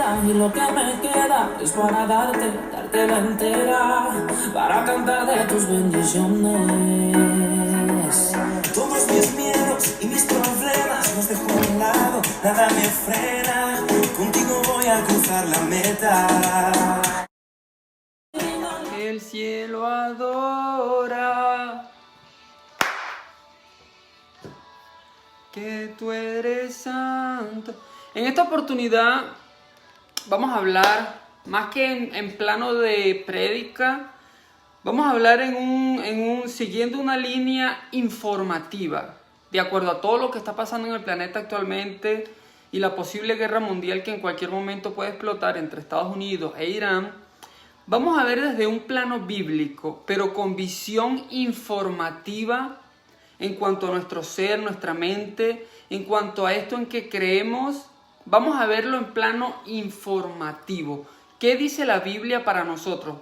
vida y lo que me queda es para darte la entera, para cantar de tus bendiciones. Todos mis miedos y mis problemas los dejo a un lado, nada me frena, contigo voy a cruzar la meta. El cielo adora que tú eres santo. En esta oportunidad vamos a hablar, más que en plano de prédica, vamos a hablar siguiendo una línea informativa, de acuerdo a todo lo que está pasando en el planeta actualmente y la posible guerra mundial que en cualquier momento puede explotar entre Estados Unidos e Irán. Vamos a ver desde un plano bíblico, pero con visión informativa en cuanto a nuestro ser, nuestra mente, en cuanto a esto en que creemos. Vamos a verlo en plano informativo. ¿Qué dice la Biblia para nosotros?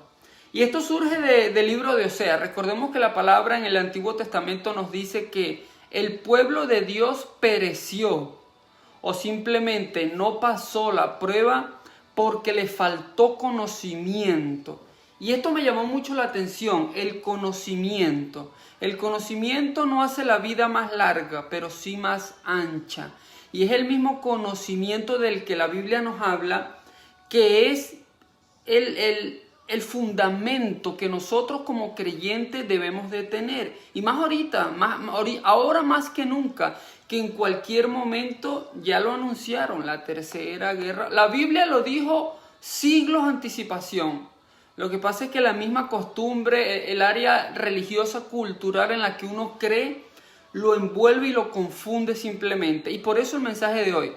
Y esto surge del libro de Oseas. Recordemos que la palabra en el Antiguo Testamento nos dice que el pueblo de Dios pereció o simplemente no pasó la prueba porque le faltó conocimiento. Y esto me llamó mucho la atención, el conocimiento. El conocimiento no hace la vida más larga, pero sí más ancha. Y es el mismo conocimiento del que la Biblia nos habla, que es el fundamento que nosotros como creyentes debemos de tener. Y más ahora más que nunca, que en cualquier momento ya lo anunciaron, la tercera guerra. La Biblia lo dijo siglos de anticipación. Lo que pasa es que la misma costumbre, el área religiosa, cultural en la que uno cree, lo envuelve y lo confunde simplemente. Y por eso el mensaje de hoy,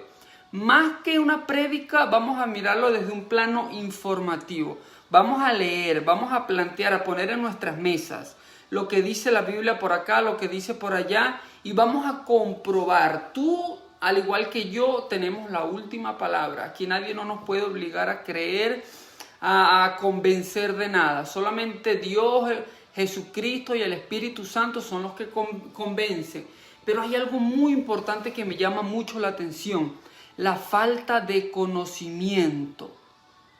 más que una prédica, vamos a mirarlo desde un plano informativo. Vamos a leer, vamos a plantear, a poner en nuestras mesas lo que dice la Biblia por acá, lo que dice por allá, y vamos a comprobar. Tú, al igual que yo, tenemos la última palabra. Aquí nadie no nos puede obligar a creer, a convencer de nada. Solamente Dios, Jesucristo y el Espíritu Santo son los que convencen. Pero hay algo muy importante que me llama mucho la atención: la falta de conocimiento.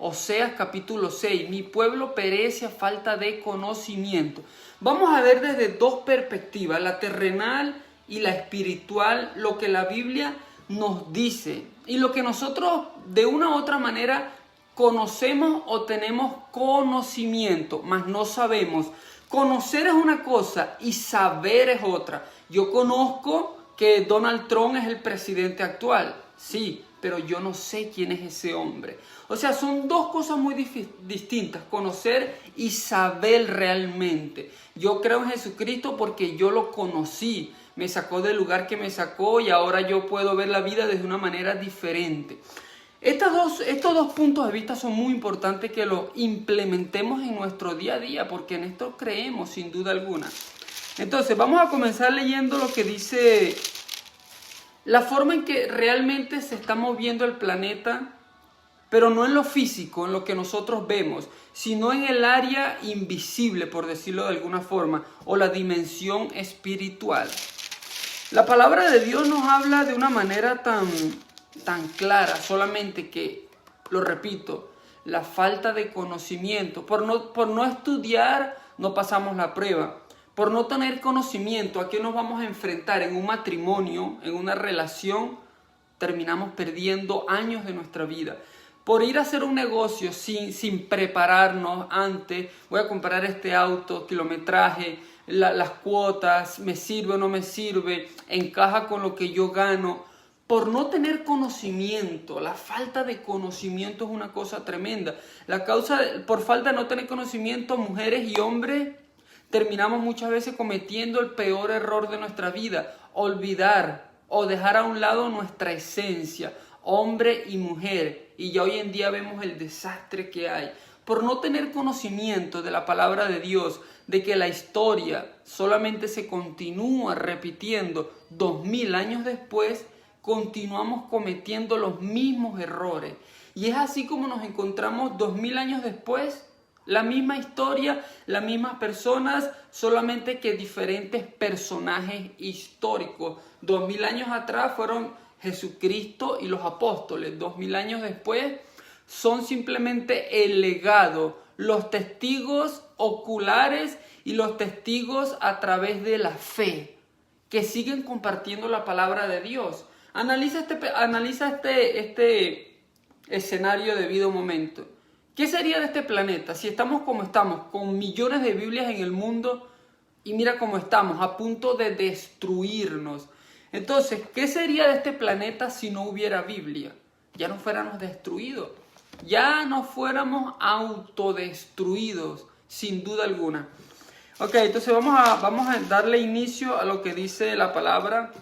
Oseas capítulo 6, mi pueblo perece a falta de conocimiento. Vamos a ver desde dos perspectivas, la terrenal y la espiritual, lo que la Biblia nos dice y lo que nosotros de una u otra manera conocemos o tenemos conocimiento, mas no sabemos. Conocer es una cosa y saber es otra. Yo conozco que Donald Trump es el presidente actual, sí, pero yo no sé quién es ese hombre. O sea, son dos cosas muy distintas, conocer y saber realmente. Yo creo en Jesucristo porque yo lo conocí, me sacó del lugar que me sacó y ahora yo puedo ver la vida desde una manera diferente. Estos dos puntos de vista son muy importantes que los implementemos en nuestro día a día, porque en esto creemos sin duda alguna. Entonces vamos a comenzar leyendo lo que dice la forma en que realmente se está moviendo el planeta, pero no en lo físico, en lo que nosotros vemos, sino en el área invisible, por decirlo de alguna forma, o la dimensión espiritual. La palabra de Dios nos habla de una manera tan clara, solamente que, lo repito, la falta de conocimiento. Por no estudiar, no pasamos la prueba. Por no tener conocimiento, ¿a qué nos vamos a enfrentar? En un matrimonio, en una relación, terminamos perdiendo años de nuestra vida. Por ir a hacer un negocio sin prepararnos antes, voy a comprar este auto, kilometraje, las cuotas, me sirve o no me sirve, encaja con lo que yo gano. Por no tener conocimiento, la falta de conocimiento es una cosa tremenda. Por falta de no tener conocimiento, mujeres y hombres terminamos muchas veces cometiendo el peor error de nuestra vida: olvidar o dejar a un lado nuestra esencia, hombre y mujer. Y ya hoy en día vemos el desastre que hay. Por no tener conocimiento de la palabra de Dios, de que la historia solamente se continúa repitiendo 2000 años después, continuamos cometiendo los mismos errores. Y es así como nos encontramos 2000 años después, la misma historia, las mismas personas, solamente que diferentes personajes históricos. 2000 años atrás fueron Jesucristo y los apóstoles. 2000 años después son simplemente el legado, los testigos oculares y los testigos a través de la fe, que siguen compartiendo la palabra de Dios. Analiza este escenario de vida un momento. ¿Qué sería de este planeta si estamos como estamos, con millones de Biblias en el mundo y mira cómo estamos, a punto de destruirnos? Entonces, ¿qué sería de este planeta si no hubiera Biblia? Ya no fuéramos destruidos, ya no fuéramos autodestruidos, sin duda alguna. Ok, entonces vamos a darle inicio a lo que dice la palabra.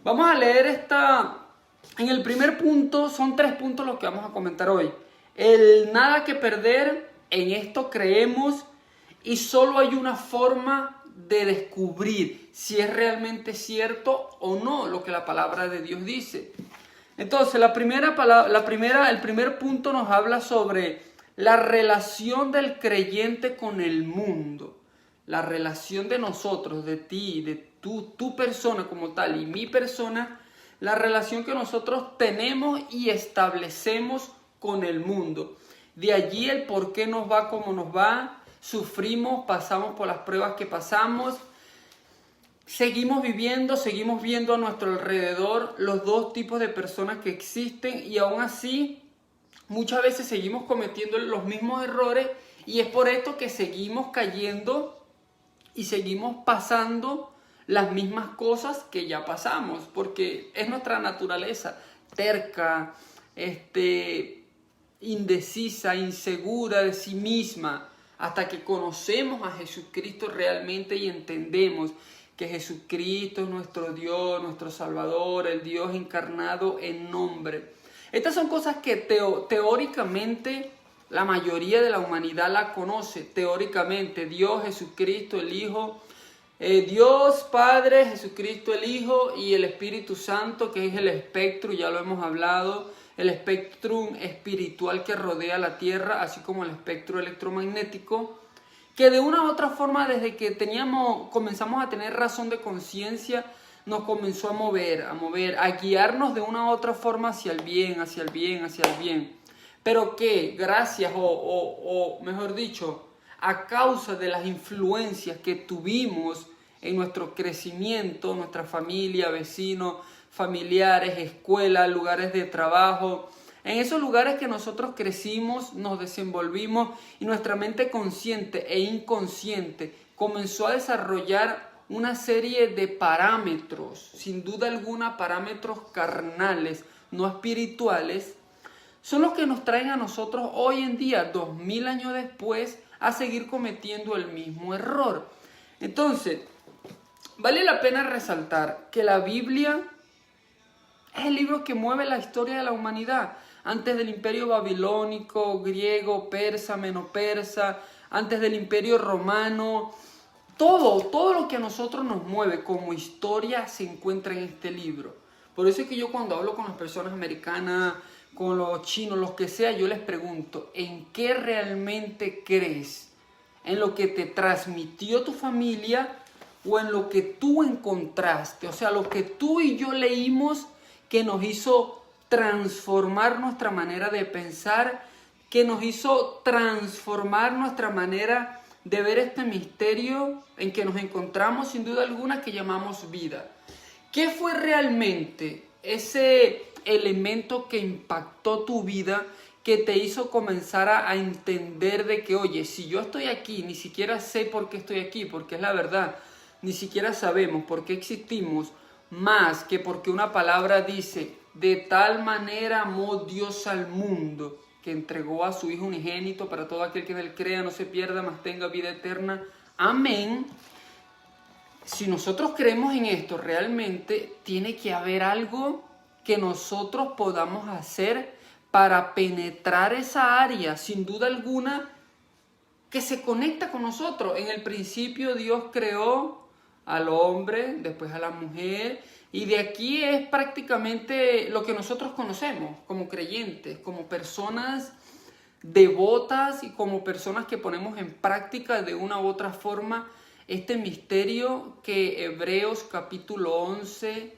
Vamos a leer en el primer punto, son 3 puntos los que vamos a comentar hoy. El nada que perder, en esto creemos y solo hay una forma de descubrir si es realmente cierto o no lo que la palabra de Dios dice. Entonces, el primer punto nos habla sobre la relación del creyente con el mundo. La relación de nosotros, de ti, de tu persona como tal y mi persona, la relación que nosotros tenemos y establecemos con el mundo. De allí el por qué nos va como nos va, sufrimos, pasamos por las pruebas que pasamos, seguimos viendo a nuestro alrededor los 2 tipos de personas que existen y aún así muchas veces seguimos cometiendo los mismos errores y es por esto que seguimos cayendo y seguimos pasando las mismas cosas que ya pasamos, porque es nuestra naturaleza terca, indecisa, insegura de sí misma, hasta que conocemos a Jesucristo realmente y entendemos que Jesucristo es nuestro Dios, nuestro Salvador, el Dios encarnado en hombre. Estas son cosas que teóricamente la mayoría de la humanidad la conoce. Teóricamente, Dios, Jesucristo, el Hijo, Dios Padre, Jesucristo el Hijo y el Espíritu Santo, que es el espectro, ya lo hemos hablado, el espectrum espiritual que rodea la Tierra, así como el espectro electromagnético, que de una u otra forma, desde que comenzamos a tener razón de conciencia, nos comenzó a mover, a guiarnos de una u otra forma hacia el bien, hacia el bien, hacia el bien. Pero que gracias, o mejor dicho, a causa de las influencias que tuvimos en nuestro crecimiento, nuestra familia, vecinos, familiares, escuelas, lugares de trabajo, en esos lugares que nosotros crecimos, nos desenvolvimos y nuestra mente consciente e inconsciente comenzó a desarrollar una serie de parámetros, sin duda alguna parámetros carnales, no espirituales, son los que nos traen a nosotros hoy en día, 2000 años después, a seguir cometiendo el mismo error. Entonces, vale la pena resaltar que la Biblia es el libro que mueve la historia de la humanidad. Antes del imperio babilónico, griego, persa, menopersa, antes del imperio romano, todo lo que a nosotros nos mueve como historia se encuentra en este libro. Por eso es que yo cuando hablo con las personas americanas, con los chinos, los que sea, yo les pregunto, ¿en qué realmente crees? ¿En lo que te transmitió tu familia o en lo que tú encontraste? O sea, lo que tú y yo leímos que nos hizo transformar nuestra manera de pensar, que nos hizo transformar nuestra manera de ver este misterio en que nos encontramos sin duda alguna que llamamos vida. ¿Qué fue realmente ese elemento que impactó tu vida, que te hizo comenzar a entender de que, oye, si yo estoy aquí, ni siquiera sé por qué estoy aquí, porque es la verdad, ni siquiera sabemos por qué existimos, más que porque una palabra dice, de tal manera amó Dios al mundo, que entregó a su Hijo unigénito para todo aquel que en él crea, no se pierda, mas tenga vida eterna. Amén. Si nosotros creemos en esto, realmente tiene que haber algo que nosotros podamos hacer para penetrar esa área, sin duda alguna, que se conecta con nosotros. En el principio Dios creó al hombre, después a la mujer, y de aquí es prácticamente lo que nosotros conocemos como creyentes, como personas devotas y como personas que ponemos en práctica de una u otra forma este misterio que Hebreos capítulo 11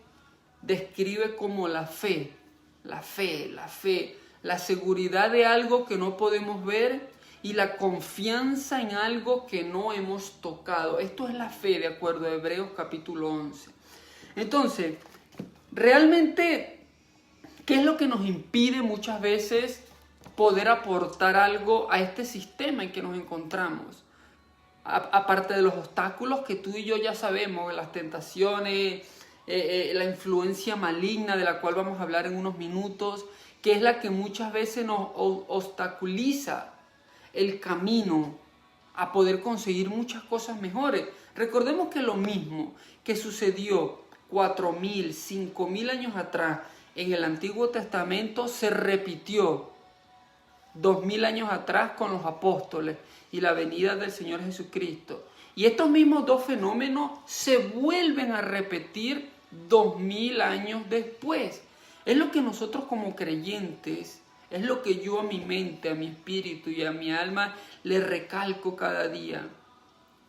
describe como la fe, la seguridad de algo que no podemos ver y la confianza en algo que no hemos tocado. Esto es la fe, de acuerdo a Hebreos capítulo 11. Entonces, realmente, ¿qué es lo que nos impide muchas veces poder aportar algo a este sistema en que nos encontramos? Aparte de los obstáculos que tú y yo ya sabemos, las tentaciones, la influencia maligna de la cual vamos a hablar en unos minutos, que es la que muchas veces nos obstaculiza el camino a poder conseguir muchas cosas mejores. Recordemos que lo mismo que sucedió 4.000, 5.000 años atrás en el Antiguo Testamento se repitió 2.000 años atrás con los apóstoles y la venida del Señor Jesucristo. Y estos mismos dos fenómenos se vuelven a repetir 2.000 años después. Es lo que nosotros como creyentes, es lo que yo a mi mente, a mi espíritu y a mi alma le recalco cada día,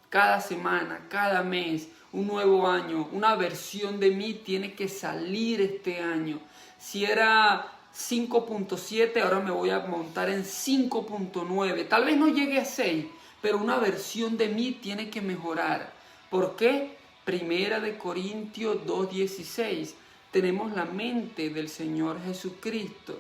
cada semana, cada mes, un nuevo año, una versión de mí tiene que salir este año. Si era 5.7, ahora me voy a montar en 5.9. Tal vez no llegue a 6, pero una versión de mí tiene que mejorar. ¿Por qué? Primera de Corintios 2:16. Tenemos la mente del Señor Jesucristo.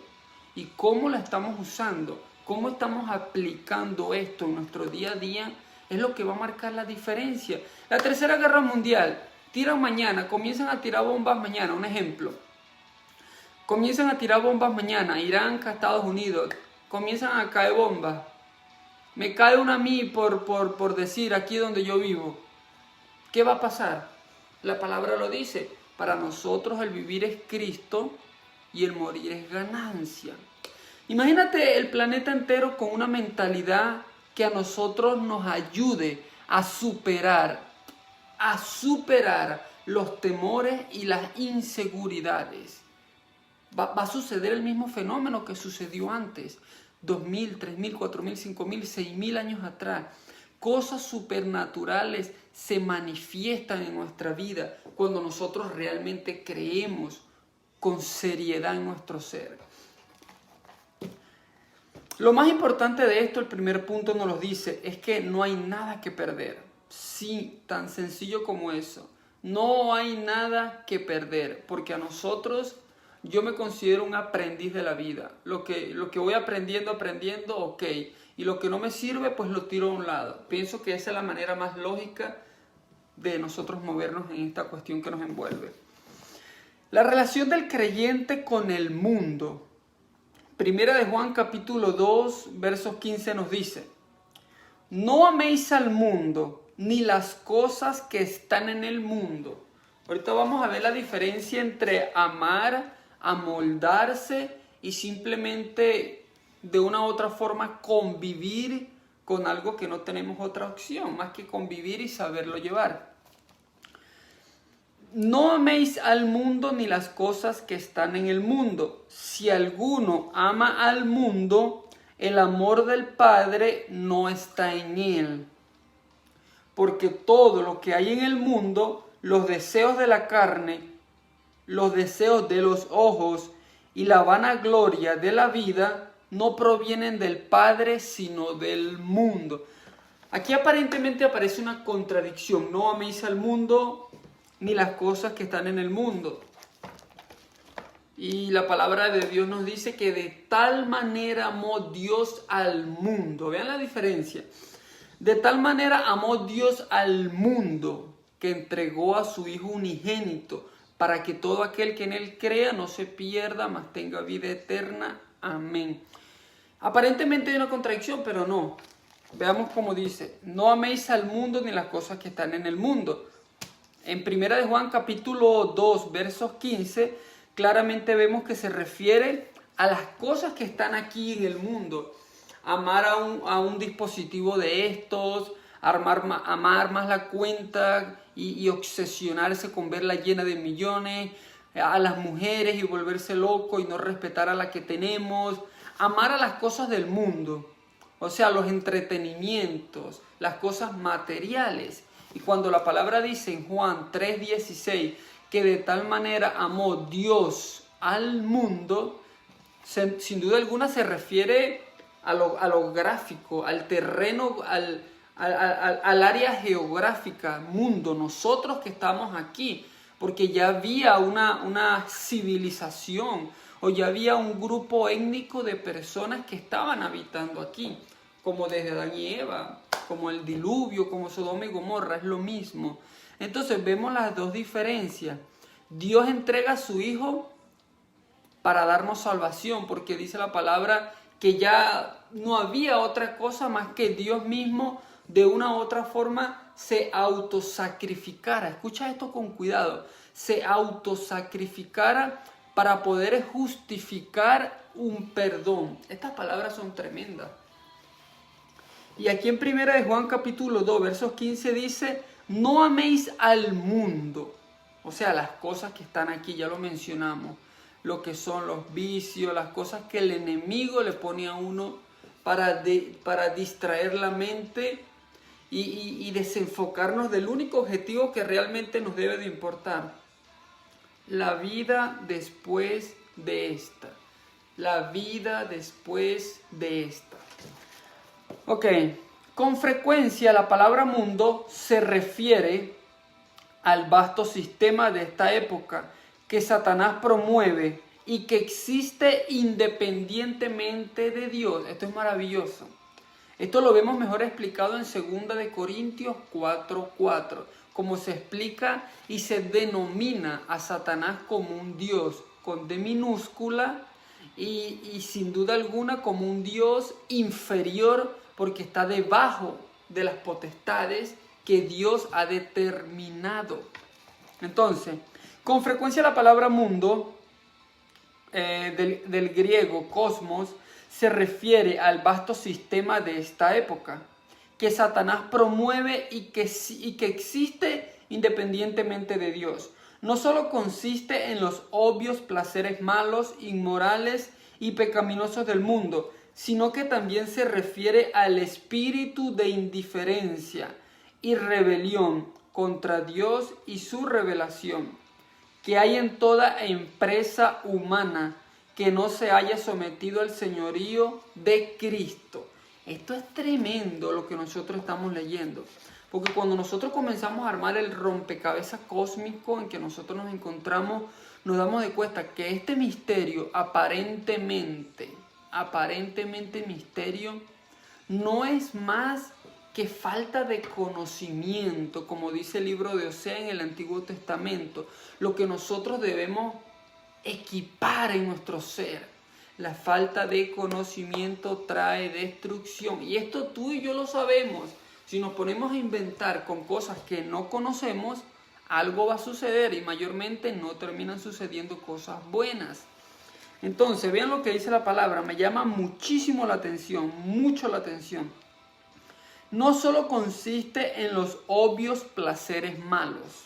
¿Y cómo la estamos usando? ¿Cómo estamos aplicando esto en nuestro día a día? Es lo que va a marcar la diferencia. La Tercera Guerra Mundial, tiran mañana, comienzan a tirar bombas mañana, un ejemplo. Comienzan a tirar bombas mañana, Irán, Estados Unidos, comienzan a caer bombas. Me cae una a mí por decir aquí donde yo vivo. ¿Qué va a pasar? La palabra lo dice, para nosotros el vivir es Cristo y el morir es ganancia. Imagínate el planeta entero con una mentalidad que a nosotros nos ayude a superar los temores y las inseguridades. Va a suceder el mismo fenómeno que sucedió antes, 2.000, 3.000, 4.000, 5.000, 6.000 años atrás. Cosas supernaturales se manifiestan en nuestra vida cuando nosotros realmente creemos con seriedad en nuestro ser. Lo más importante de esto, el primer punto nos lo dice, es que no hay nada que perder. Sí, tan sencillo como eso. No hay nada que perder, porque a nosotros, yo me considero un aprendiz de la vida. Lo que voy aprendiendo, ok. Y lo que no me sirve, pues lo tiro a un lado. Pienso que esa es la manera más lógica de nosotros movernos en esta cuestión que nos envuelve. La relación del creyente con el mundo. Primera de Juan capítulo 2, versos 15 nos dice: no améis al mundo, ni las cosas que están en el mundo. Ahorita vamos a ver la diferencia entre amar, amoldarse y simplemente de una u otra forma convivir con algo que no tenemos otra opción, más que convivir y saberlo llevar. No améis al mundo ni las cosas que están en el mundo. Si alguno ama al mundo, el amor del Padre no está en él. Porque todo lo que hay en el mundo, los deseos de la carne, los deseos de los ojos y la vanagloria de la vida, no provienen del Padre, sino del mundo. Aquí aparentemente aparece una contradicción. No améis al mundo ni las cosas que están en el mundo. Y la palabra de Dios nos dice que de tal manera amó Dios al mundo. Vean la diferencia. De tal manera amó Dios al mundo que entregó a su Hijo unigénito para que todo aquel que en él crea no se pierda, mas tenga vida eterna. Amén. Aparentemente hay una contradicción, pero no. Veamos cómo dice: no améis al mundo ni las cosas que están en el mundo. En Primera de Juan capítulo 2, versos 15, claramente vemos que se refiere a las cosas que están aquí en el mundo. Amar a un dispositivo de estos, amar más la cuenta y obsesionarse con verla llena de millones, a las mujeres y volverse loco y no respetar a la que tenemos, amar a las cosas del mundo, o sea, los entretenimientos, las cosas materiales. Y cuando la palabra dice en Juan 3:16 que de tal manera amó Dios al mundo, sin duda alguna se refiere a lo gráfico, al terreno, al área geográfica, mundo, nosotros que estamos aquí, porque ya había una civilización o ya había un grupo étnico de personas que estaban habitando aquí, como desde Adán y Eva, como el diluvio, como Sodoma y Gomorra, es lo mismo. Entonces vemos las dos diferencias. Dios entrega a su Hijo para darnos salvación, porque dice la palabra que ya no había otra cosa más que Dios mismo de una u otra forma se autosacrificara. Escucha esto con cuidado. Se autosacrificara para poder justificar un perdón. Estas palabras son tremendas. Y aquí en 1 de Juan capítulo 2, versos 15 dice, no améis al mundo. O sea, las cosas que están aquí, ya lo mencionamos. Lo que son los vicios, las cosas que el enemigo le pone a uno para distraer la mente y desenfocarnos del único objetivo que realmente nos debe de importar. La vida después de esta. La vida después de esta. Ok, con frecuencia la palabra mundo se refiere al vasto sistema de esta época que Satanás promueve y que existe independientemente de Dios. Esto es maravilloso. Esto lo vemos mejor explicado en 2 de Corintios 4:4, como se explica y se denomina a Satanás como un Dios con D minúscula y sin duda alguna como un Dios inferior porque está debajo de las potestades que Dios ha determinado. Entonces, con frecuencia la palabra mundo, del griego cosmos, se refiere al vasto sistema de esta época, que Satanás promueve y que existe independientemente de Dios. No solo consiste en los obvios placeres malos, inmorales y pecaminosos del mundo, sino que también se refiere al espíritu de indiferencia y rebelión contra Dios y su revelación, que hay en toda empresa humana que no se haya sometido al señorío de Cristo. Esto es tremendo lo que nosotros estamos leyendo, porque cuando nosotros comenzamos a armar el rompecabezas cósmico en que nosotros nos encontramos, nos damos de cuenta que este misterio aparentemente misterio, no es más que falta de conocimiento, como dice el libro de Oseas en el Antiguo Testamento, lo que nosotros debemos equipar en nuestro ser. La falta de conocimiento trae destrucción, y esto tú y yo lo sabemos. Si nos ponemos a inventar con cosas que no conocemos, algo va a suceder y mayormente no terminan sucediendo cosas buenas. Entonces, vean lo que dice la palabra, me llama muchísimo la atención, mucho la atención. No solo consiste en los obvios placeres malos,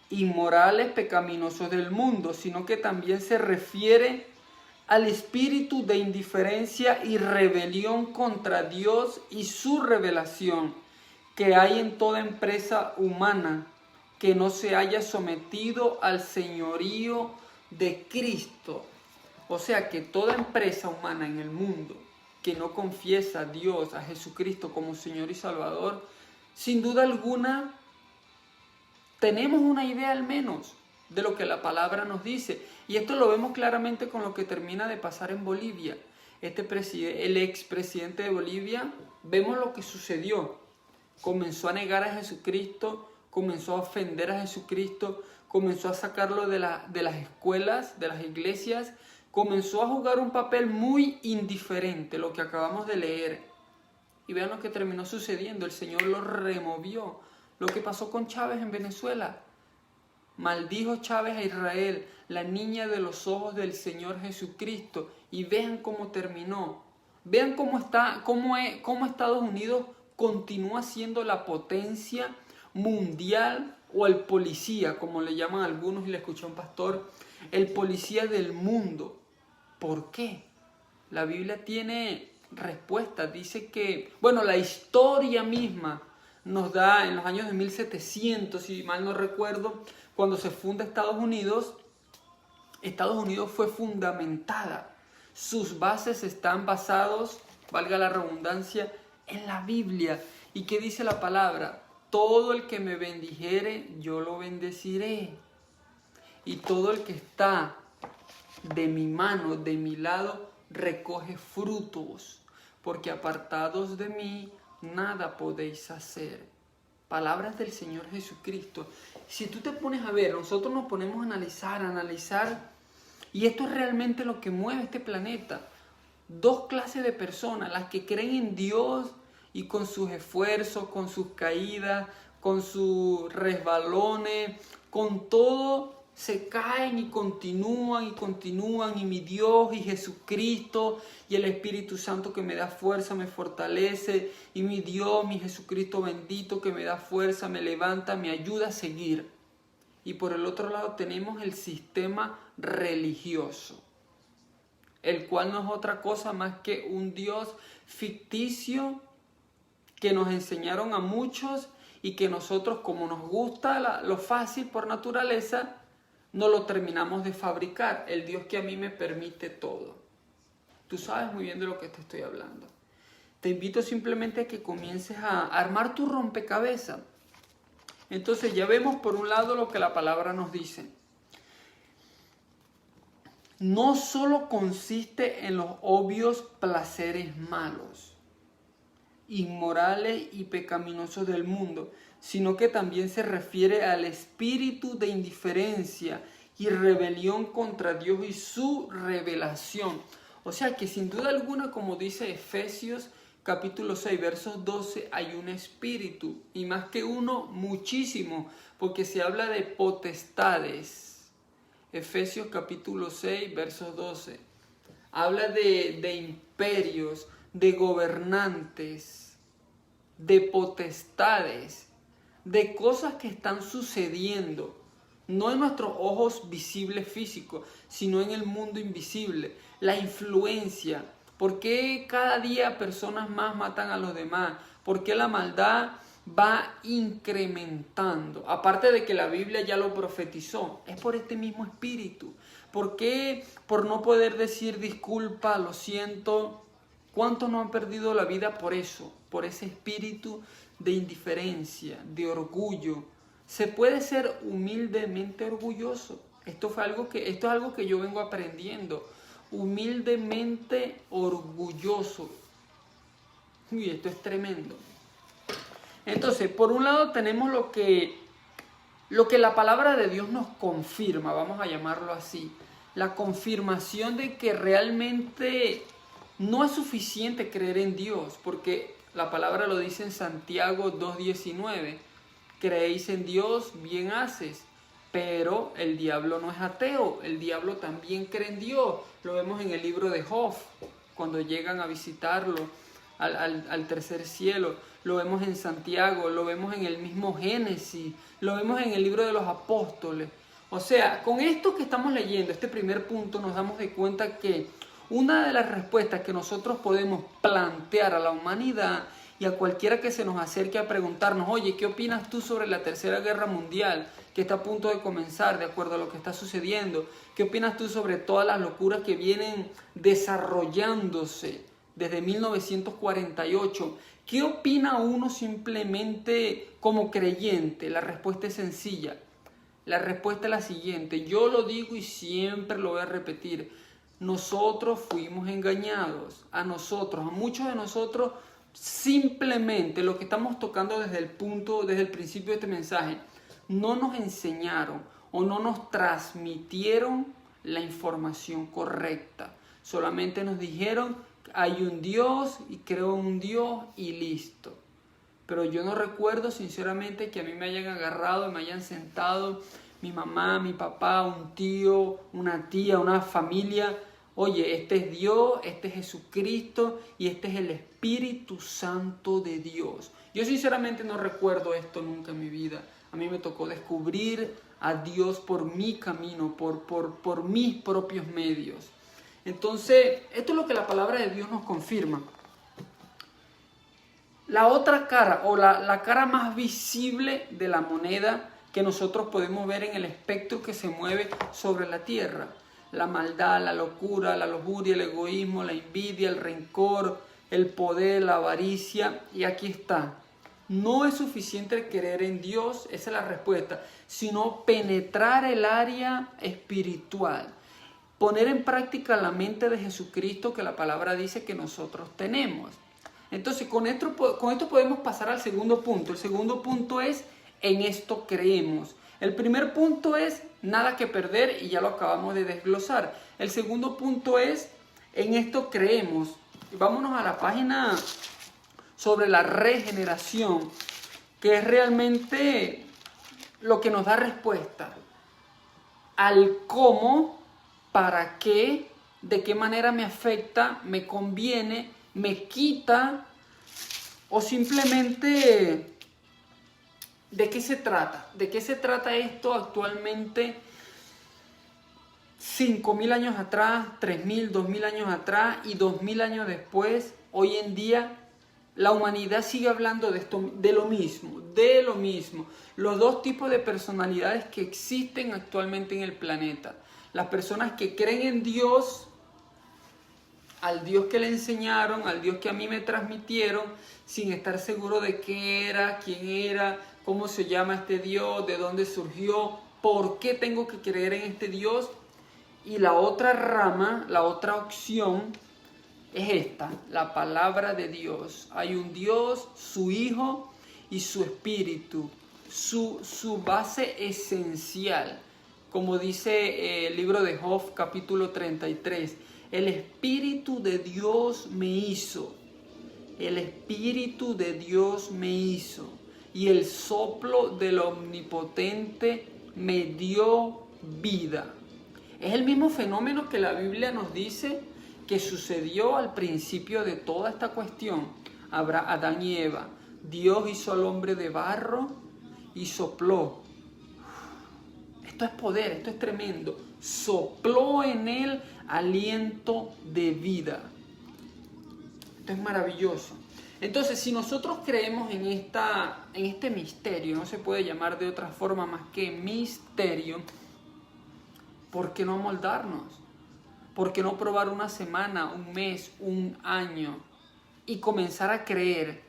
inmorales, pecaminosos del mundo, sino que también se refiere al espíritu de indiferencia y rebelión contra Dios y su revelación que hay en toda empresa humana que no se haya sometido al señorío de Cristo. O sea que toda empresa humana en el mundo que no confiesa a Dios, a Jesucristo como Señor y Salvador, sin duda alguna tenemos una idea al menos de lo que la palabra nos dice. Y esto lo vemos claramente con lo que termina de pasar en Bolivia. El expresidente de Bolivia, vemos lo que sucedió. Comenzó a negar a Jesucristo, comenzó a ofender a Jesucristo, comenzó a sacarlo de las escuelas, de las iglesias, comenzó a jugar un papel muy indiferente, lo que acabamos de leer. Y vean lo que terminó sucediendo, el Señor lo removió. Lo que pasó con Chávez en Venezuela. Maldijo Chávez a Israel, la niña de los ojos del Señor Jesucristo. Y vean cómo terminó. Vean cómo Estados Unidos continúa siendo la potencia mundial, o el policía, como le llaman algunos, y le escuché a un pastor, el policía del mundo. ¿Por qué? La Biblia tiene respuestas. Dice que, la historia misma nos da en los años de 1700, si mal no recuerdo, cuando se funda Estados Unidos, Estados Unidos fue fundamentada. Sus bases están basados, valga la redundancia, en la Biblia. ¿Y qué dice la palabra? Todo el que me bendijere, yo lo bendeciré. Y todo el que está de mi mano, de mi lado, recoge frutos. Porque apartados de mí, nada podéis hacer. Palabras del Señor Jesucristo. Si tú te pones a ver, nosotros nos ponemos a analizar, y esto es realmente lo que mueve este planeta. Dos clases de personas, las que creen en Dios y con sus esfuerzos, con sus caídas, con sus resbalones, con todo, se caen y continúan, y mi Dios y Jesucristo y el Espíritu Santo que me da fuerza, me fortalece, y mi Dios, mi Jesucristo bendito que me da fuerza, me levanta, me ayuda a seguir. Y por el otro lado tenemos el sistema religioso, el cual no es otra cosa más que un Dios ficticio que nos enseñaron a muchos y que nosotros, como nos gusta lo fácil por naturaleza, no lo terminamos de fabricar. El Dios que a mí me permite todo. Tú sabes muy bien de lo que te estoy hablando. Te invito simplemente a que comiences a armar tu rompecabezas. Entonces ya vemos por un lado lo que la palabra nos dice. No solo consiste en los obvios placeres malos, inmorales y pecaminosos del mundo, sino que también se refiere al espíritu de indiferencia y rebelión contra Dios y su revelación. O sea que sin duda alguna, como dice Efesios capítulo 6, versos 12, hay un espíritu, y más que uno, muchísimo, porque se habla de potestades. Efesios capítulo 6, versos 12. Habla de imperios, de gobernantes, de potestades, de cosas que están sucediendo, no en nuestros ojos visibles físicos, sino en el mundo invisible. La influencia. ¿Por qué cada día personas más matan a los demás? ¿Por qué la maldad va incrementando? Aparte de que la Biblia ya lo profetizó, es por este mismo espíritu. ¿Por qué? Por no poder decir disculpa, lo siento. ¿Cuántos no han perdido la vida por eso? Por ese espíritu de indiferencia, de orgullo. Se puede ser humildemente orgulloso. Esto es algo que yo vengo aprendiendo. Humildemente orgulloso. Uy, esto es tremendo. Entonces, por un lado tenemos lo que la palabra de Dios nos confirma, vamos a llamarlo así. La confirmación de que realmente no es suficiente creer en Dios, porque la palabra lo dice en Santiago 2:19. Creéis en Dios, bien haces. Pero el diablo no es ateo, el diablo también cree en Dios. Lo vemos en el libro de Job, cuando llegan a visitarlo al tercer cielo. Lo vemos en Santiago, lo vemos en el mismo Génesis, lo vemos en el libro de los apóstoles. O sea, con esto que estamos leyendo, este primer punto, nos damos de cuenta que una de las respuestas que nosotros podemos plantear a la humanidad y a cualquiera que se nos acerque a preguntarnos, oye, ¿qué opinas tú sobre la Tercera Guerra Mundial que está a punto de comenzar de acuerdo a lo que está sucediendo? ¿Qué opinas tú sobre todas las locuras que vienen desarrollándose desde 1948? ¿Qué opina uno simplemente como creyente? La respuesta es sencilla. La respuesta es la siguiente. Yo lo digo y siempre lo voy a repetir. Nosotros fuimos engañados. A muchos de nosotros, simplemente lo que estamos tocando desde el principio de este mensaje, no nos enseñaron o no nos transmitieron la información correcta. Solamente nos dijeron, hay un Dios y creo en un Dios y listo. Pero yo no recuerdo sinceramente que a mí me hayan agarrado, me hayan sentado mi mamá, mi papá, un tío, una tía, una familia. Oye, este es Dios, este es Jesucristo y este es el Espíritu Santo de Dios. Yo sinceramente no recuerdo esto nunca en mi vida. A mí me tocó descubrir a Dios por mi camino, por mis propios medios. Entonces, esto es lo que la palabra de Dios nos confirma. La otra cara, o la cara más visible de la moneda que nosotros podemos ver en el espectro que se mueve sobre la tierra. la maldad, la locura, la lujuria, el egoísmo, la envidia, el rencor, el poder, la avaricia. Y aquí está. No es suficiente creer en Dios, esa es la respuesta, sino penetrar el área espiritual. Poner en práctica la mente de Jesucristo que la palabra dice que nosotros tenemos. Entonces, con esto podemos pasar al segundo punto. El segundo punto es, en esto creemos. El primer punto es, nada que perder, y ya lo acabamos de desglosar. El segundo punto es, en esto creemos. Y vámonos a la página sobre la regeneración, que es realmente lo que nos da respuesta al cómo, para qué, de qué manera me afecta, me conviene, me quita, o simplemente de qué se trata. ¿De qué se trata esto actualmente? 5.000 años atrás, 3.000, 2.000 años atrás y 2.000 años después, hoy en día, la humanidad sigue hablando de esto, de lo mismo. Los dos tipos de personalidades que existen actualmente en el planeta. Las personas que creen en Dios, al Dios que le enseñaron, al Dios que a mí me transmitieron, sin estar seguro de qué era, quién era, cómo se llama este Dios, de dónde surgió, por qué tengo que creer en este Dios. Y la otra rama, la otra opción, es esta, la palabra de Dios. Hay un Dios, su Hijo y su Espíritu, su base esencial. Como dice el libro de Job, capítulo 33, el Espíritu de Dios me hizo. El Espíritu de Dios me hizo. Y el soplo del Omnipotente me dio vida. Es el mismo fenómeno que la Biblia nos dice que sucedió al principio de toda esta cuestión. Habrá Adán y Eva. Dios hizo al hombre de barro y sopló. Esto es poder, esto es tremendo. Sopló en él aliento de vida. Esto es maravilloso. Entonces, si nosotros creemos en este misterio, no se puede llamar de otra forma más que misterio, ¿por qué no amoldarnos? ¿Por qué no probar una semana, un mes, un año y comenzar a creer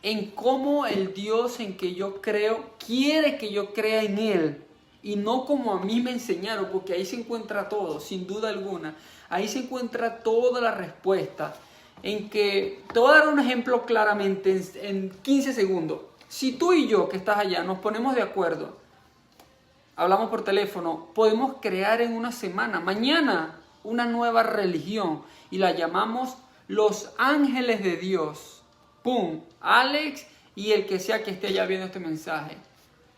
en cómo el Dios en que yo creo quiere que yo crea en Él? Y no como a mí me enseñaron, porque ahí se encuentra todo, sin duda alguna. Ahí se encuentra toda la respuesta. En que, te voy a dar un ejemplo claramente en 15 segundos. Si tú y yo, que estás allá, nos ponemos de acuerdo, hablamos por teléfono, podemos crear en una semana, mañana, una nueva religión. Y la llamamos los ángeles de Dios. ¡Pum! Alex y el que sea que esté allá viendo este mensaje.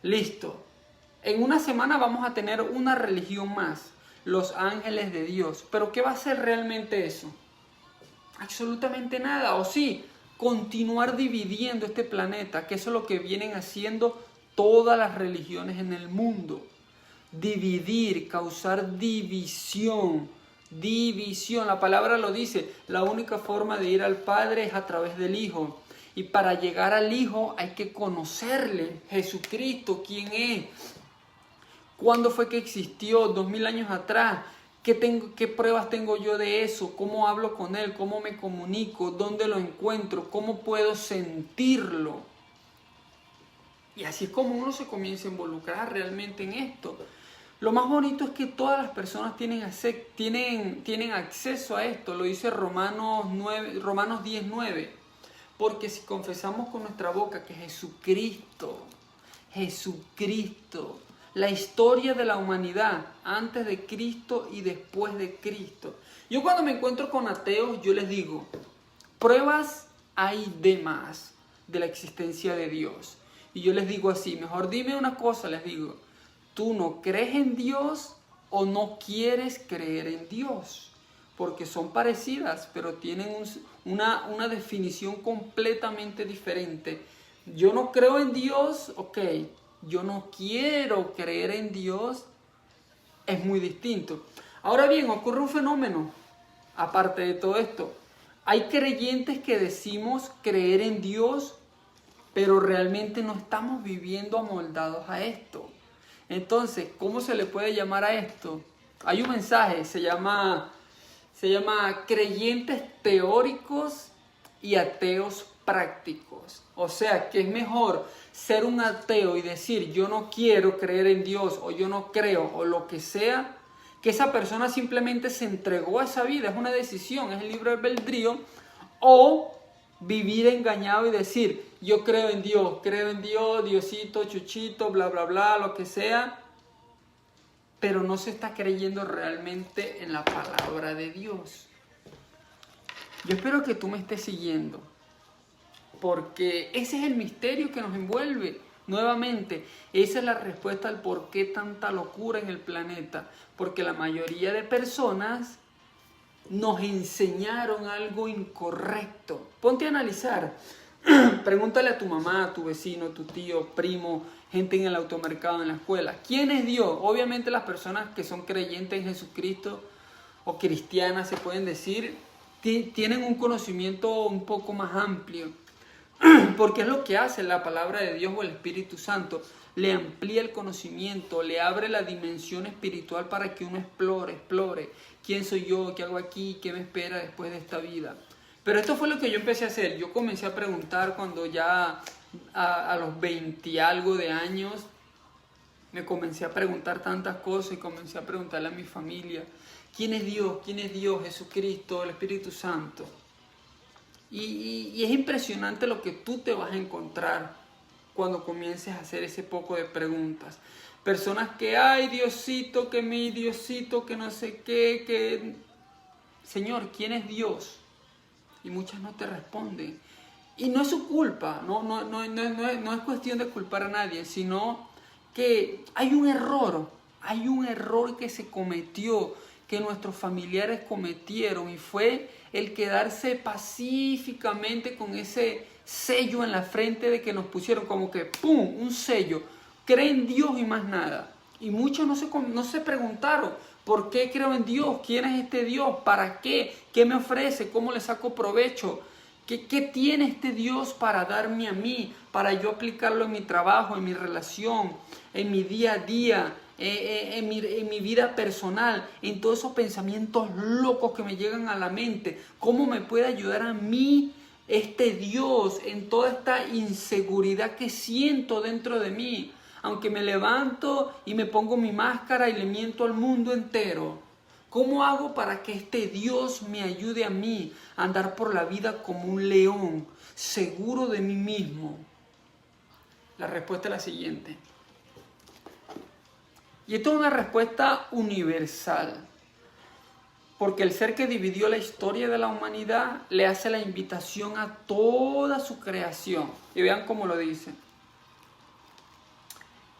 Listo. En una semana vamos a tener una religión más, los ángeles de Dios. ¿Pero qué va a ser realmente eso? Absolutamente nada. O sí, continuar dividiendo este planeta, que eso es lo que vienen haciendo todas las religiones en el mundo. Dividir, causar división. División, la palabra lo dice, la única forma de ir al Padre es a través del Hijo. Y para llegar al Hijo hay que conocerle, Jesucristo, quién es. ¿Cuándo fue que existió? 2.000 años atrás. ¿Qué pruebas tengo yo de eso? ¿Cómo hablo con Él? ¿Cómo me comunico? ¿Dónde lo encuentro? ¿Cómo puedo sentirlo? Y así es como uno se comienza a involucrar realmente en esto. Lo más bonito es que todas las personas tienen acceso a esto. Lo dice Romanos 10:9. Porque si confesamos con nuestra boca que Jesucristo, la historia de la humanidad antes de Cristo y después de Cristo. Yo cuando me encuentro con ateos, yo les digo, pruebas hay de más de la existencia de Dios. Y yo les digo así, mejor dime una cosa, les digo, ¿tú no crees en Dios o no quieres creer en Dios? Porque son parecidas, pero tienen una definición completamente diferente. Yo no creo en Dios, ok. Yo no quiero creer en Dios, es muy distinto. Ahora bien, ocurre un fenómeno, aparte de todo esto. Hay creyentes que decimos creer en Dios, pero realmente no estamos viviendo amoldados a esto. Entonces, ¿cómo se le puede llamar a esto? Hay un mensaje, se llama creyentes teóricos y ateos prácticos. O sea, que es mejor ser un ateo y decir yo no quiero creer en Dios o yo no creo o lo que sea, que esa persona simplemente se entregó a esa vida, es una decisión, es el libre albedrío, o vivir engañado y decir yo creo en Dios, Diosito, Chuchito, bla, bla, bla, lo que sea, pero no se está creyendo realmente en la palabra de Dios. Yo espero que tú me estés siguiendo, porque ese es el misterio que nos envuelve. Nuevamente, esa es la respuesta al por qué tanta locura en el planeta, porque la mayoría de personas nos enseñaron algo incorrecto. Ponte a analizar. Pregúntale a tu mamá, a tu vecino, a tu tío, primo, gente en el automercado, en la escuela. ¿Quién es Dios? Obviamente las personas que son creyentes en Jesucristo o cristianas, se pueden decir, tienen un conocimiento un poco más amplio. Porque es lo que hace la palabra de Dios o el Espíritu Santo. Le amplía el conocimiento, le abre la dimensión espiritual para que uno explore. ¿Quién soy yo? ¿Qué hago aquí? ¿Qué me espera después de esta vida? Pero esto fue lo que yo empecé a hacer. Yo comencé a preguntar cuando ya a los 20 y algo de años me comencé a preguntar tantas cosas y comencé a preguntarle a mi familia, ¿quién es Dios? ¿Quién es Dios? Jesucristo, el Espíritu Santo. Y es impresionante lo que tú te vas a encontrar cuando comiences a hacer ese poco de preguntas. Personas que, ay, Diosito, que mi Diosito, que no sé qué, que... Señor, ¿quién es Dios? Y muchas no te responden. Y no es su culpa, no es cuestión de culpar a nadie, sino que hay un error que se cometió, que nuestros familiares cometieron, y fue el quedarse pacíficamente con ese sello en la frente de que nos pusieron como que ¡pum! Un sello. Creen en Dios y más nada. Y muchos no se preguntaron, ¿por qué creo en Dios? ¿Quién es este Dios? ¿Para qué? ¿Qué me ofrece? ¿Cómo le saco provecho? ¿Qué tiene este Dios para darme a mí? Para yo aplicarlo en mi trabajo, en mi relación, en mi día a día, en mi vida personal, en todos esos pensamientos locos que me llegan a la mente. ¿Cómo me puede ayudar a mí este Dios en toda esta inseguridad que siento dentro de mí? Aunque me levanto y me pongo mi máscara y le miento al mundo entero. ¿Cómo hago para que este Dios me ayude a mí a andar por la vida como un león, seguro de mí mismo? La respuesta es la siguiente. Y esto es una respuesta universal, porque el ser que dividió la historia de la humanidad le hace la invitación a toda su creación. Y vean cómo lo dice.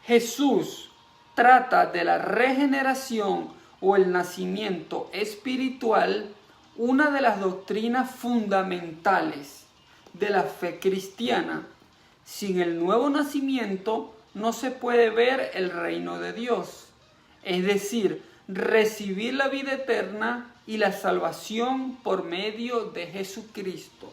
Jesús trata de la regeneración o el nacimiento espiritual, una de las doctrinas fundamentales de la fe cristiana. Sin el nuevo nacimiento no se puede ver el reino de Dios, es decir, recibir la vida eterna y la salvación por medio de Jesucristo.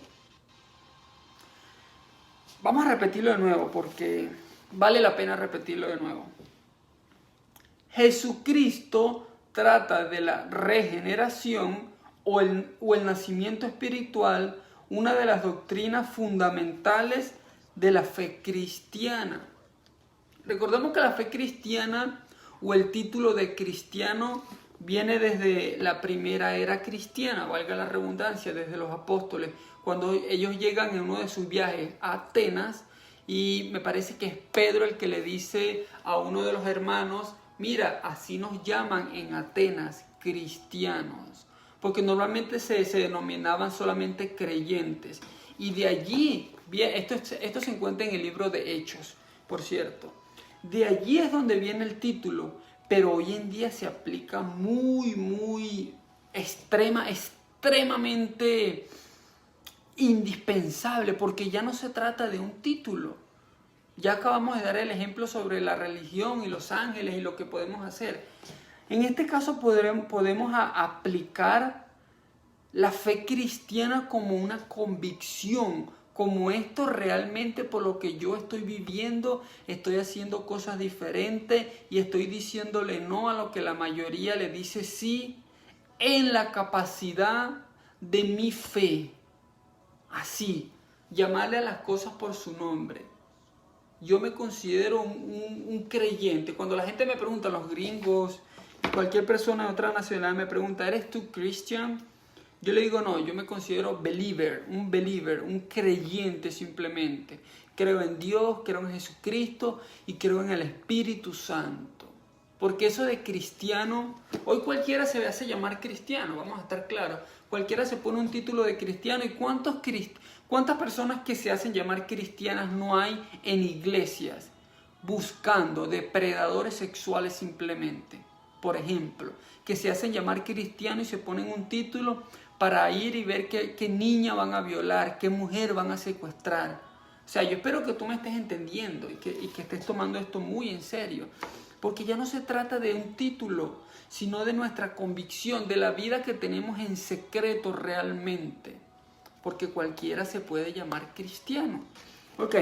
Vamos a repetirlo de nuevo porque vale la pena repetirlo de nuevo. Jesucristo trata de la regeneración o el nacimiento espiritual, una de las doctrinas fundamentales de la fe cristiana. Recordemos que la fe cristiana o el título de cristiano viene desde la primera era cristiana, valga la redundancia, desde los apóstoles, cuando ellos llegan en uno de sus viajes a Atenas, y me parece que es Pedro el que le dice a uno de los hermanos, mira, así nos llaman en Atenas, cristianos, porque normalmente se denominaban solamente creyentes. Y de allí, esto se encuentra en el libro de Hechos, por cierto. De allí es donde viene el título, pero hoy en día se aplica extremadamente indispensable, porque ya no se trata de un título. Ya acabamos de dar el ejemplo sobre la religión y los ángeles y lo que podemos hacer. En este caso podemos aplicar la fe cristiana como una convicción, como esto realmente por lo que yo estoy viviendo, estoy haciendo cosas diferentes y estoy diciéndole no a lo que la mayoría le dice sí, en la capacidad de mi fe. Así, llamarle a las cosas por su nombre. Yo me considero un creyente. Cuando la gente me pregunta, los gringos, cualquier persona de otra nacionalidad me pregunta, ¿eres tú Christian? Yo le digo, no, yo me considero believer, un creyente simplemente. Creo en Dios, creo en Jesucristo y creo en el Espíritu Santo. Porque eso de cristiano, hoy cualquiera se hace llamar cristiano, vamos a estar claros. Cualquiera se pone un título de cristiano. ¿Y cuántas personas que se hacen llamar cristianas no hay en iglesias buscando depredadores sexuales simplemente? Por ejemplo, que se hacen llamar cristianos y se ponen un título para ir y ver qué niña van a violar, qué mujer van a secuestrar. O sea, yo espero que tú me estés entendiendo y que estés tomando esto muy en serio. Porque ya no se trata de un título, sino de nuestra convicción, de la vida que tenemos en secreto realmente. Porque cualquiera se puede llamar cristiano. Ok.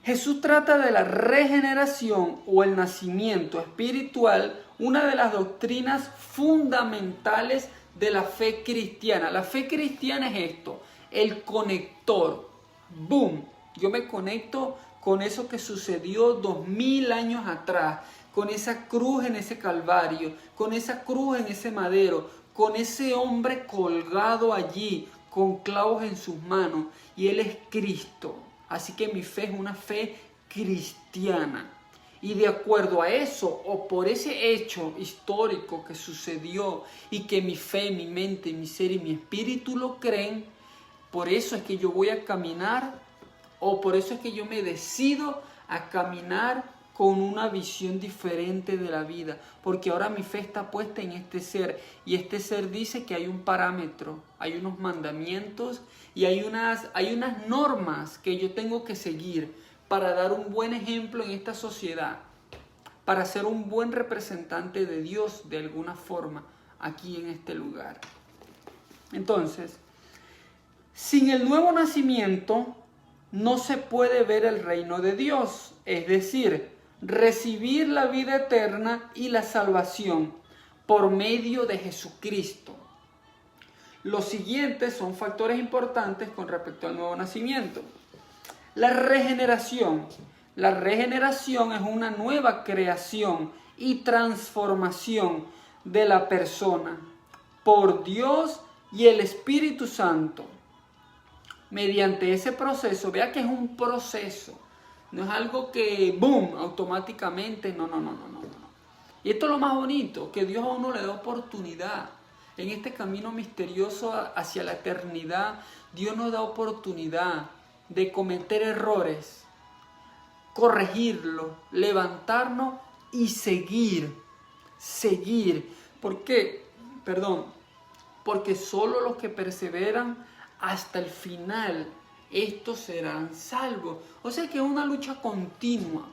Jesús trata de la regeneración o el nacimiento espiritual, una de las doctrinas fundamentales de la fe cristiana. La fe cristiana es esto, el conector. ¡Boom! Yo me conecto con eso que sucedió 2000 años atrás, con esa cruz en ese calvario, con esa cruz en ese madero, con ese hombre colgado allí, con clavos en sus manos, y Él es Cristo. Así que mi fe es una fe cristiana. Y de acuerdo a eso, o por ese hecho histórico que sucedió y que mi fe, mi mente, mi ser y mi espíritu lo creen, por eso es que yo voy a caminar, o por eso es que yo me decido a caminar con una visión diferente de la vida. Porque ahora mi fe está puesta en este ser. Y este ser dice que hay un parámetro, hay unos mandamientos y hay unas normas que yo tengo que seguir para dar un buen ejemplo en esta sociedad, para ser un buen representante de Dios de alguna forma aquí en este lugar. Entonces, sin el nuevo nacimiento no se puede ver el reino de Dios, es decir, recibir la vida eterna y la salvación por medio de Jesucristo. Los siguientes son factores importantes con respecto al nuevo nacimiento. La regeneración. La regeneración es una nueva creación y transformación de la persona por Dios y el Espíritu Santo. Mediante ese proceso, vea que es un proceso, no es algo que, boom, automáticamente, no. Y esto es lo más bonito, que Dios a uno le da oportunidad. En este camino misterioso hacia la eternidad, Dios nos da oportunidad de cometer errores, corregirlos, levantarnos y seguir. ¿Por qué? Porque solo los que perseveran hasta el final, estos serán salvos. O sea que es una lucha continua.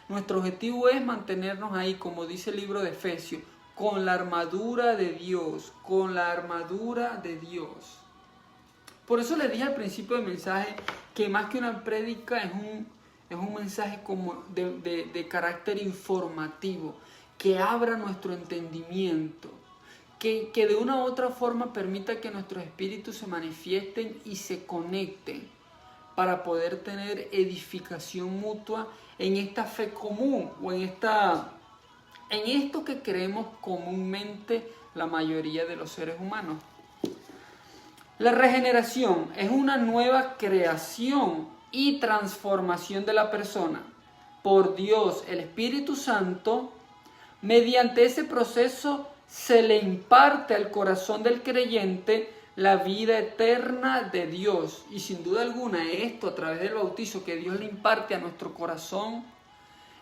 Nuestro objetivo es mantenernos ahí, como dice el libro de Efesios, con la armadura de Dios, Por eso les dije al principio del mensaje que más que una prédica es un mensaje como de carácter informativo, que abra nuestro entendimiento, que de una u otra forma permita que nuestros espíritus se manifiesten y se conecten para poder tener edificación mutua en esta fe común o en esto que creemos comúnmente la mayoría de los seres humanos. La regeneración es una nueva creación y transformación de la persona por Dios, el Espíritu Santo. Mediante ese proceso se le imparte al corazón del creyente la vida eterna de Dios. Y sin duda alguna esto, a través del bautizo que Dios le imparte a nuestro corazón,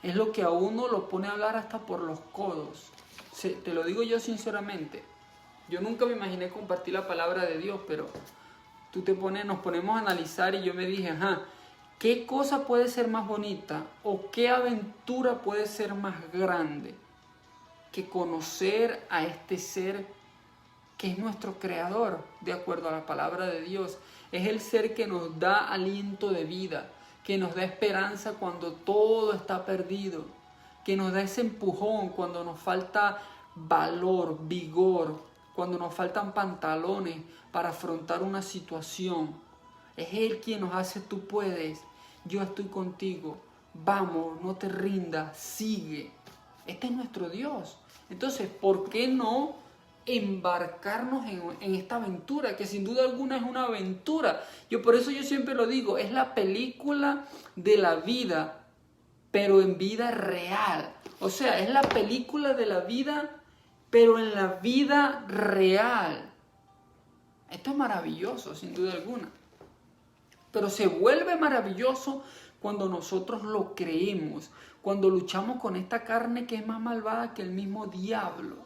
es lo que a uno lo pone a hablar hasta por los codos. Te lo digo yo sinceramente. Yo nunca me imaginé compartir la palabra de Dios, pero nos ponemos a analizar y yo me dije, ¿qué cosa puede ser más bonita o qué aventura puede ser más grande que conocer a este ser que es nuestro creador, de acuerdo a la palabra de Dios. Es el ser que nos da aliento de vida, que nos da esperanza cuando todo está perdido, que nos da ese empujón cuando nos falta valor, vigor, cuando nos faltan pantalones para afrontar una situación. Es Él quien nos hace: tú puedes, yo estoy contigo, vamos, no te rindas, sigue. Este es nuestro Dios. Entonces, ¿por qué no embarcarnos en esta aventura? Que sin duda alguna es una aventura. Por eso yo siempre lo digo, es la película de la vida, pero en vida real. O sea, es la película de la vida, pero en la vida real. Esto es maravilloso, sin duda alguna. Pero se vuelve maravilloso cuando nosotros lo creemos, cuando luchamos con esta carne que es más malvada que el mismo diablo,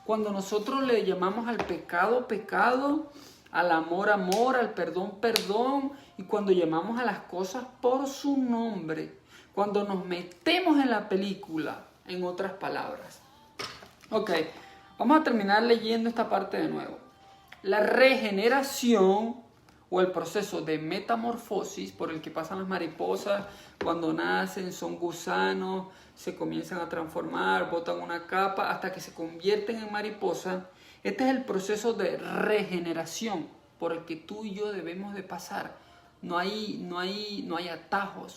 cuando nosotros le llamamos al pecado, pecado, al amor, amor, al perdón, perdón, y cuando llamamos a las cosas por su nombre, cuando nos metemos en la película, en otras palabras. Ok, vamos a terminar leyendo esta parte de nuevo. La regeneración o el proceso de metamorfosis por el que pasan las mariposas cuando nacen, son gusanos, se comienzan a transformar, botan una capa hasta que se convierten en mariposa. Este es el proceso de regeneración por el que tú y yo debemos de pasar. No hay atajos.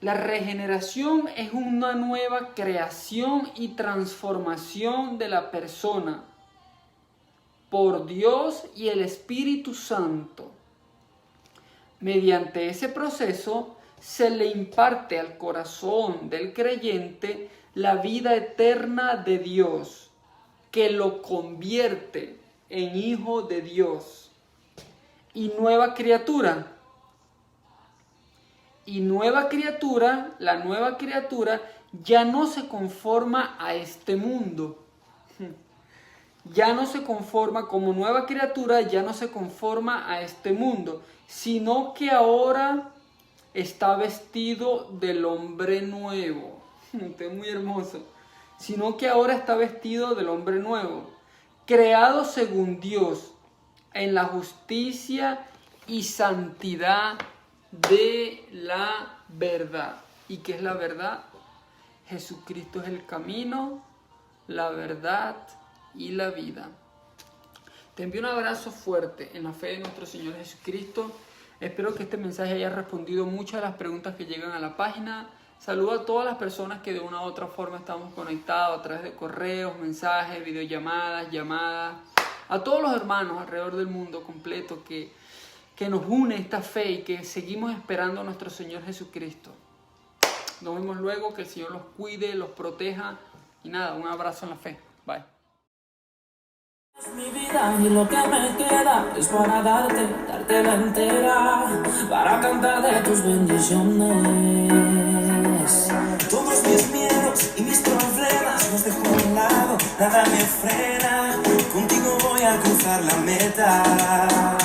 La regeneración es una nueva creación y transformación de la persona por Dios y el Espíritu Santo. Mediante ese proceso se le imparte al corazón del creyente la vida eterna de Dios, que lo convierte en hijo de Dios y nueva criatura. La nueva criatura ya no se conforma a este mundo. Ya no se conforma como nueva criatura, ya no se conforma a este mundo, sino que ahora está vestido del hombre nuevo. Esto es muy hermoso. Sino que ahora está vestido del hombre nuevo, creado según Dios, en la justicia y santidad de la verdad. ¿Y qué es la verdad? Jesucristo es el camino, la verdad y la vida. Te envío un abrazo fuerte en la fe de nuestro Señor Jesucristo. Espero que este mensaje haya respondido muchas de las preguntas que llegan a la página. Saludo a todas las personas que de una u otra forma estamos conectados a través de correos, mensajes, videollamadas, llamadas. A todos los hermanos alrededor del mundo completo que nos une esta fe y que seguimos esperando a nuestro Señor Jesucristo. Nos vemos luego, que el Señor los cuide, los proteja y nada, un abrazo en la fe. Bye. Mi vida y lo que me queda es para dártela entera, para cantar de tus bendiciones. Todos mis miedos y mis problemas los dejo a un lado, nada me frena, contigo voy a cruzar la meta.